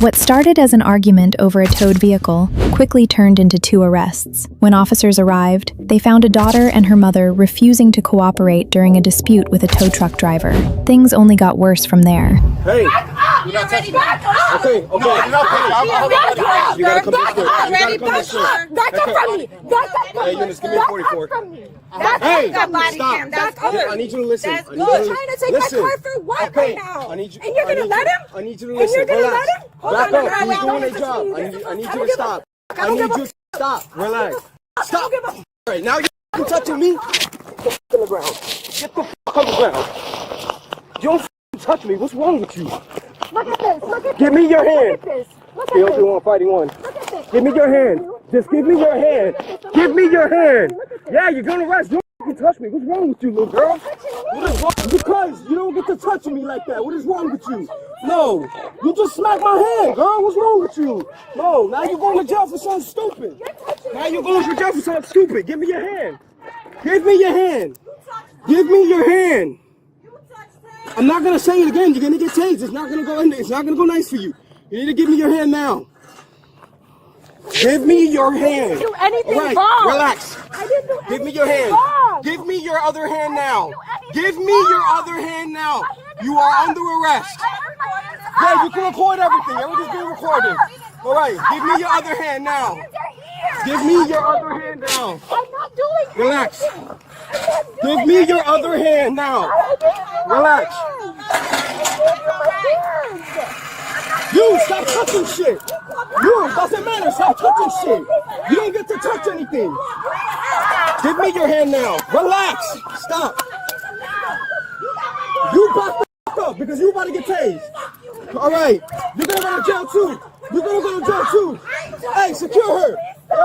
What started as an argument over a towed vehicle quickly turned into 2 arrests. When officers arrived, they found a daughter and her mother refusing to cooperate during a dispute with a tow truck driver. Things only got worse from there. Hey! You're not touching me. Okay. No, you're not touching me. You gotta come this way. You gotta come this way. Back up from me. Back up from me. Hey, Eunice, give me a 44. Hey, Stop. Back up. I need you to listen. That's I good. need You're you to trying to take listen. my car for what Okay, right now? I need you. And you're gonna let him? I need you to And listen. you're gonna Relax. let him? Hold Back on, up. I He's don't doing give his a job. fuck. I need I you don't to give a stop. fuck. I need you to stop. Relax. Stop. All right, now you're touching me. Get the on the ground. Get the fuck on the ground. You don't touch me. What's wrong with you? Look at this. Look at Give me your hand. this. Look at The this. only one fighting one. Look at this. Give me your hand. Just give me your hand. Give me your hand. Yeah, you're gonna arrest. You don't touch me. What's wrong with you, little girl? What is wrong? Because you don't get to touch me like that. What is wrong with you? No, you just smacked my hand, girl. What's wrong with you? No, now you're going to jail for something stupid. Now you're going to jail for something stupid. Give me your hand. Give me your hand. Give me your hand. I'm not gonna say it again. You're gonna get tased. It's not gonna go in. It's not gonna go nice for you. You need to give me your hand now. Give me your hand. I didn't do anything All right, wrong. relax. I didn't do Give me anything your hand. wrong. Give me your other hand now. do Give anything me your wrong. other hand now. My hand is You are up. under arrest. My Yeah, hands you can record everything. Everything's being recorded. All right, give me your other hand now. Give me your other hand now. I'm not doing Relax. anything. I'm not doing Give me your other hand now. Relax. You stop touching shit. You doesn't matter. Stop touching shit. You don't get to touch anything. Give me your hand now. Relax. Stop. You back the fuck up because you about to get tased. All right. You're gonna go to jail too. You're gonna go to jail too. Hey, secure her.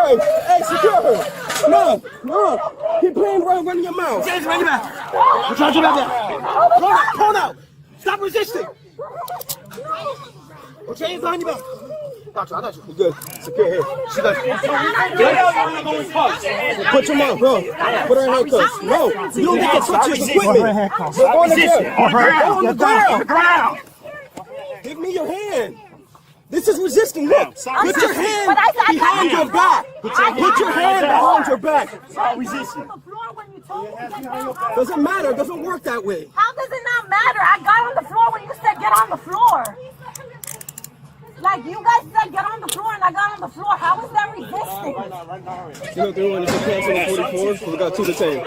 Hey, secure her. No. Keep playing around, running your mouth. James, run your mouth. We're trying to do that. Hold out. Stop resisting. Put your hands behind your back. I got you. You good. Secure here. She got you. Put your mouth, bro. Put her in handcuffs. No, you don't get to touch his equipment. You're going to jail. Go on the ground. Give me your hand. This is resisting. Look, put your hand behind your back. Put your hand behind your back. Resisting. Doesn't matter. It doesn't work that way. How does it not matter? I got on the floor when you said get on the floor. Like you guys said get on the floor and I got on the floor. How is that resisting? You know what they're doing? It's a cancel on 44, so we got 2 to 10.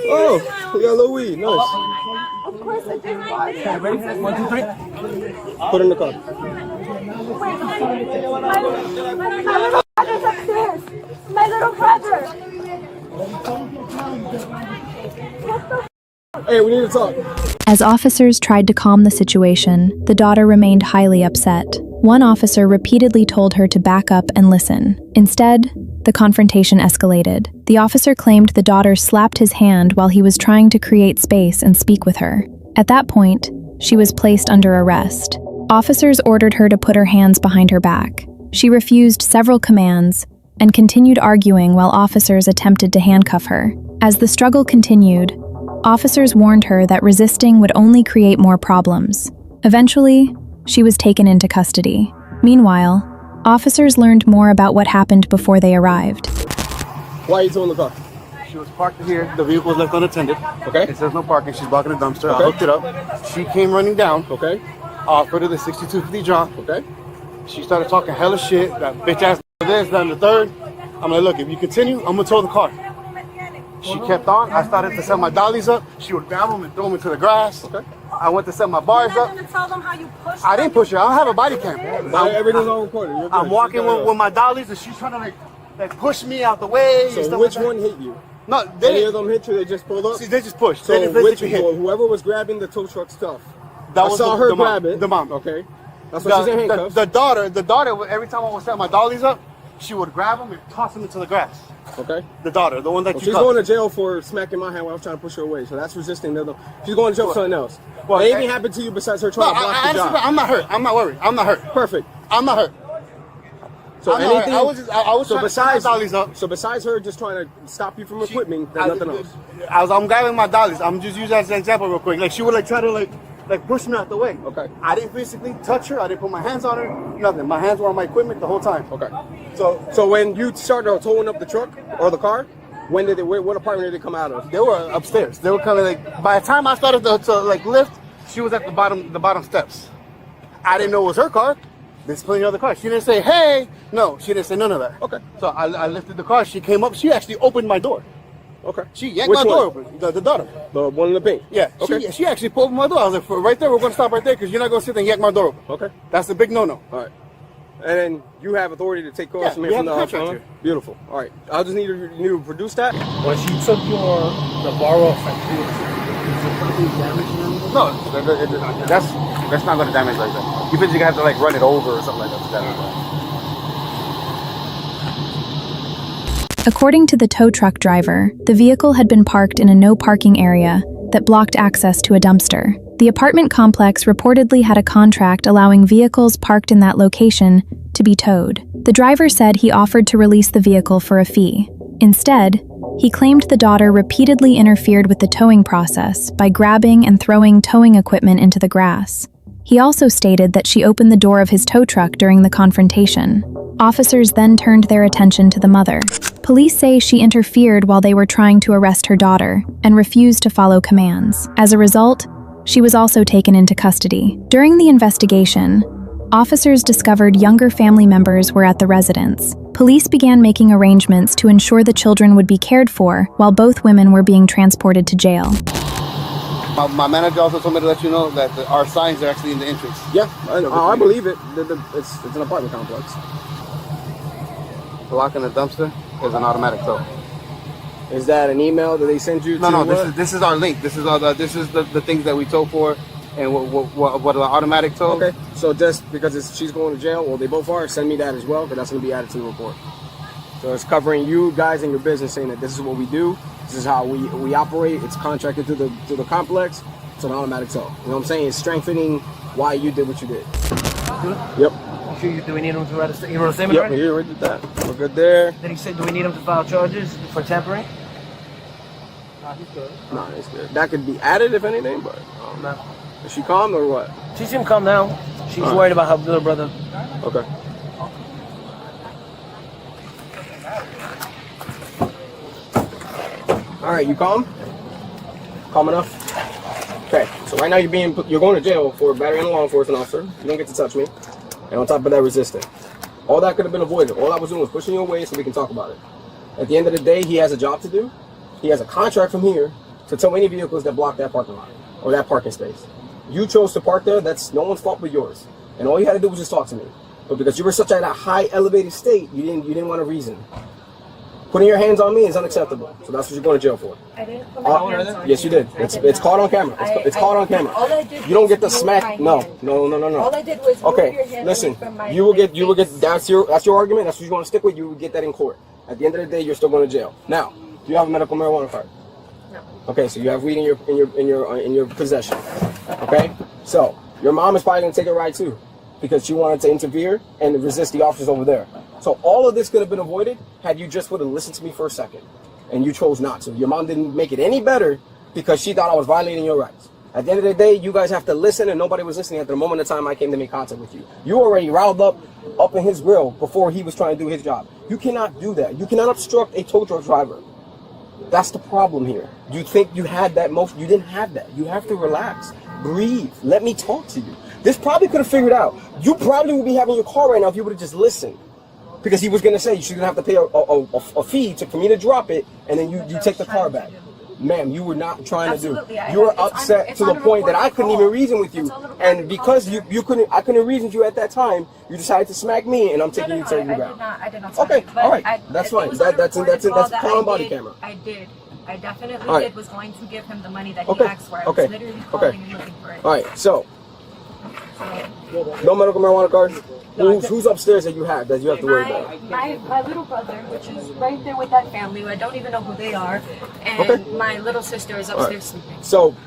Oh, we got a little weed. Nice. Of course I did. Okay, ready? 1, 2, 3. Put it in the car. My little brother's upstairs. My little brother. Hey, we need to talk. As officers tried to calm the situation, the daughter remained highly upset. One officer repeatedly told her to back up and listen. Instead, the confrontation escalated. The officer claimed the daughter slapped his hand while he was trying to create space and speak with her. At that point, she was placed under arrest. Officers ordered her to put her hands behind her back. She refused several commands and continued arguing while officers attempted to handcuff her. As the struggle continued, officers warned her that resisting would only create more problems. Eventually, she was taken into custody. Meanwhile, officers learned more about what happened before they arrived. Why are you towing the car? She was parked here. The vehicle was left unattended. Okay. It says no parking. She's blocking the dumpster. Okay. I hooked it up. She came running down. Okay. Offered her the 6250 John. Okay. She started talking hella shit. That bitch ass this, that, and the third. I'm like, look, if you continue, I'm gonna tow the car. She kept on. I started to set my dollies up. She would grab them and throw them into the grass. Okay. I went to set my bars You're up. not gonna tell them how you push I didn't push her. I don't have a body cam. Everything's on recording. You're good. I'm walking You got it with my dollies and she's trying to like push me out the way. and So stuff which like that. one hit you? No, Any they of them hit you? They just pulled up? They just pushed. So They just which basically hit. whoever was grabbing the tow truck stuff? That I was saw the her mom. grab it. The mom. Okay. That's why she's in handcuffs. The daughter, every time I would set my dollies up, she would grab them and toss them into the grass. Okay. The daughter, the one that Well, you she's cuffed. going to jail for smacking my hand when I was trying to push her away. So that's resisting. She's going to jail for something else. Well, Anything happened to you besides her No, trying to block the job? I'm not hurt. I'm not worried. I'm not hurt. Perfect. I'm not hurt. So I'm not hurt. anything. I was so trying to set my dollies up. So besides her just trying to stop you from equipment, there's nothing else. I'm grabbing my dollies. I'm just using that as an example real quick. Like she would like try to like like pushed me out the way. Okay. I didn't physically touch her. I didn't put my hands on her. Nothing. My hands were on my equipment the whole time. Okay. So when you started towing up the truck or the car, when did what apartment did it come out of? They were upstairs. They were kind of like, by the time I started to like lift, she was at the bottom steps. I didn't know it was her car. There's plenty of other cars. She didn't say, hey. No, she didn't say none of that. Okay. So I lifted the car. She came up. She actually opened my door. Okay. She yanked Which my one? door open. The daughter. The one in the pink. Yeah. Okay. She actually pulled my door. I was like, right there, we're going to stop right there because you're not going to sit there and yank my door open. Okay. That's a big no-no. All right. And then you have authority to take calls Yeah, from we here have from the the contract phone? here. Beautiful. All right. I'll just need you to produce that. When she took the bar off, like, No, that's not going to damage like that. You physically have to like run it over or something like that to damage that. According to the tow truck driver, the vehicle had been parked in a no parking area that blocked access to a dumpster. The apartment complex reportedly had a contract allowing vehicles parked in that location to be towed. The driver said he offered to release the vehicle for a fee. Instead, he claimed the daughter repeatedly interfered with the towing process by grabbing and throwing towing equipment into the grass. He also stated that she opened the door of his tow truck during the confrontation. Officers then turned their attention to the mother. Police say she interfered while they were trying to arrest her daughter and refused to follow commands. As a result, she was also taken into custody. During the investigation, officers discovered younger family members were at the residence. Police began making arrangements to ensure the children would be cared for while both women were being transported to jail. My manager also told me to let you know that our signs are actually in the entrance. Yeah, I know. I believe it. It's an apartment complex. Blocking the dumpster is an automatic tow. Is that an email that they send you? No, this is our link. This is all the things that we tow for, and what an automatic tow. Okay, so just because she's going to jail, well, they both are. Send me that as well, because that's going to be added to the report. So it's covering you guys and your business, saying that this is what we do. This is how we operate. It's contracted to the complex. It's an automatic tow. You know what I'm saying? It's strengthening why you did what you did. Yep. do we need him to write a he wrote a statement Yep, already? you already did that. We're good there. Then he said, do we need him to file charges for tampering? He's good. Nah, it's good. That could be added if anything, but No. is she calm or what? She seemed calm now. She's worried about her little brother. Okay. All right, you calm? Calm enough? Okay, so right now you're going to jail for battery on a law enforcement officer. You don't get to touch me. And on top of that, resisting. All that could have been avoided. All I was doing was pushing you away so we can talk about it. At the end of the day, he has a job to do. He has a contract from here to tow any vehicles that block that parking lot or that parking space. You chose to park there. That's no one's fault but yours. And all you had to do was just talk to me. But because you were such at a high elevated state, you didn't want to reason. Putting your hands on me is unacceptable. So that's what you're going to jail for. I didn't put my hands on Yes, you did. It's caught on camera. It's caught on camera. All I did You don't was get to move smack. my No. hand. No. All I did was move your Okay, hand listen. away from my You will get. face. That's your argument. That's what you want to stick with. You will get that in court. At the end of the day, you're still going to jail. Now, do you have a medical marijuana card? No. Okay, so you have weed in your possession. Okay, so your mom is probably going to take a ride too, because she wanted to interfere and resist the officers over there. So all of this could have been avoided had you just would have listened to me for a second, and you chose not to. Your mom didn't make it any better because she thought I was violating your rights. At the end of the day, you guys have to listen, and nobody was listening at the moment of time I came to make contact with you. You already riled up in his grill before he was trying to do his job. You cannot do that. You cannot obstruct a tow truck driver. That's the problem here. You think you had that motion. You didn't have that. You have to relax. Breathe. Let me talk to you. This probably could have figured out. You probably would be having your car right now if you would have just listened. Because he was going to say you're going to have to pay a fee for me to drop it, and then you take the car back. Ma'am, you were not trying to do. You were upset to the point that I couldn't even reason with you. And because I couldn't reason with you at that time, you decided to smack me, and I'm taking you to you back. I did not. Okay, all right, that's fine. That's caught on body camera. I did. I definitely All right. did. Was going to give him the money that Okay, he asked for. I okay, was literally calling and looking for it. All right, so no medical marijuana card. Who's upstairs that you have to worry about? My little brother, which is right there with that family, who I don't even know who they are, and Okay. my little sister is upstairs sleeping. So, do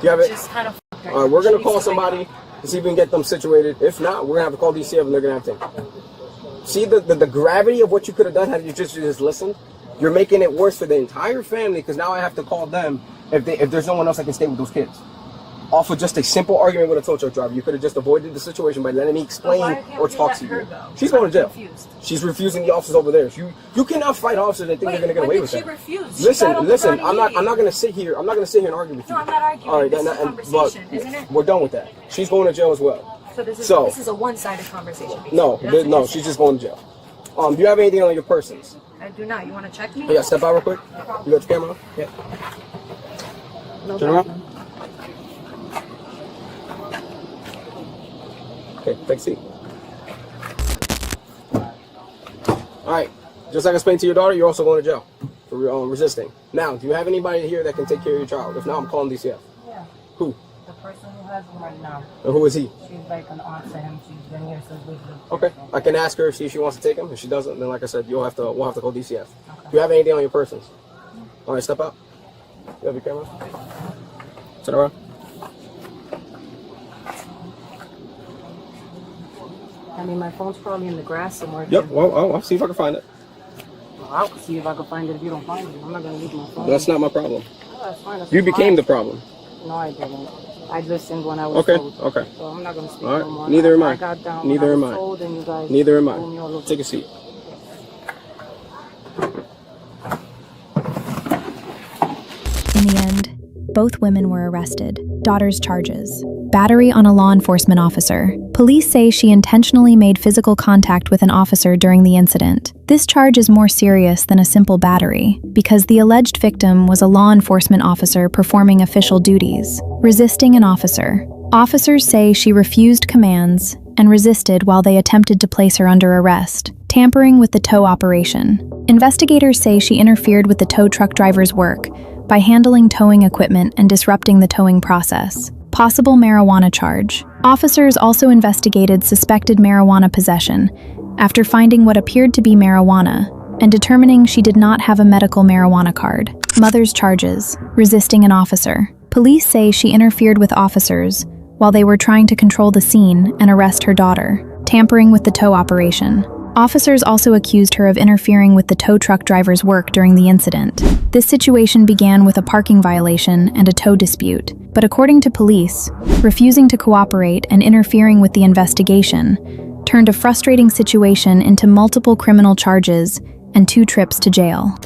you have Which it? is kind of fucked right All right, now. we're She gonna needs call to wake somebody up. to see if we can get them situated. If not, we're gonna have to call DCF and they're gonna have to take it. See the gravity of what you could have done had you just listened. You're making it worse for the entire family because now I have to call them if there's no one else that can stay with those kids. off of just a simple argument with a tow truck driver. You could have just avoided the situation by letting me explain or talk to you. She's going to jail. She's refusing the officers over there. You cannot fight officers and think they're going to get away with that. Listen. I'm not going to sit here. I'm not going to sit here and argue with you. No, I'm not arguing. All right, this is a conversation, isn't it? We're done with that. She's going to jail as well. So this is a one-sided conversation. Basically. No, she's just going to jail. Do you have anything on your persons? I do not. You want to check me? Yeah, step out real quick. You got the camera on? Yeah. No Turn around. Okay, take a seat. Alright, just like I explained to your daughter, you're also going to jail for resisting. Now, do you have anybody here that can take care of your child? If not, I'm calling DCF. Yeah. Who? The person who has him right now. And who is he? She's like an aunt to him. She's been here since we lived. Okay, I can ask her, see if she wants to take him. If she doesn't, then like I said, we'll have to call DCF. Okay. Do you have anything on your persons? Alright, step out. You have your camera? Turn around. I mean, my phone's probably in the grass somewhere. Yep, well, I'll see if I can find it. Well, I'll see if I can find it if you don't find it. I'm not going to leave my phone. That's not my problem. Oh, that's fine. That's You became fine. the problem. No, I didn't. I listened when I was told. Okay. So I'm not going to speak All right. no more. Neither am I. I got down Neither when am I was I. told and you guys Neither am told me all I. over. Take a seat. In the end, both women were arrested. Daughter's charges: battery on a law enforcement officer. Police say she intentionally made physical contact with an officer during the incident. This charge is more serious than a simple battery, because the alleged victim was a law enforcement officer performing official duties. Resisting an officer. Officers say she refused commands and resisted while they attempted to place her under arrest. Tampering with the tow operation. Investigators say she interfered with the tow truck driver's work by handling towing equipment and disrupting the towing process. Possible marijuana charge. Officers also investigated suspected marijuana possession after finding what appeared to be marijuana and determining she did not have a medical marijuana card. Mother's charges: resisting an officer. Police say she interfered with officers while they were trying to control the scene and arrest her daughter. Tampering with the tow operation. Officers also accused her of interfering with the tow truck driver's work during the incident. This situation began with a parking violation and a tow dispute, but according to police, refusing to cooperate and interfering with the investigation turned a frustrating situation into multiple criminal charges and 2 trips to jail.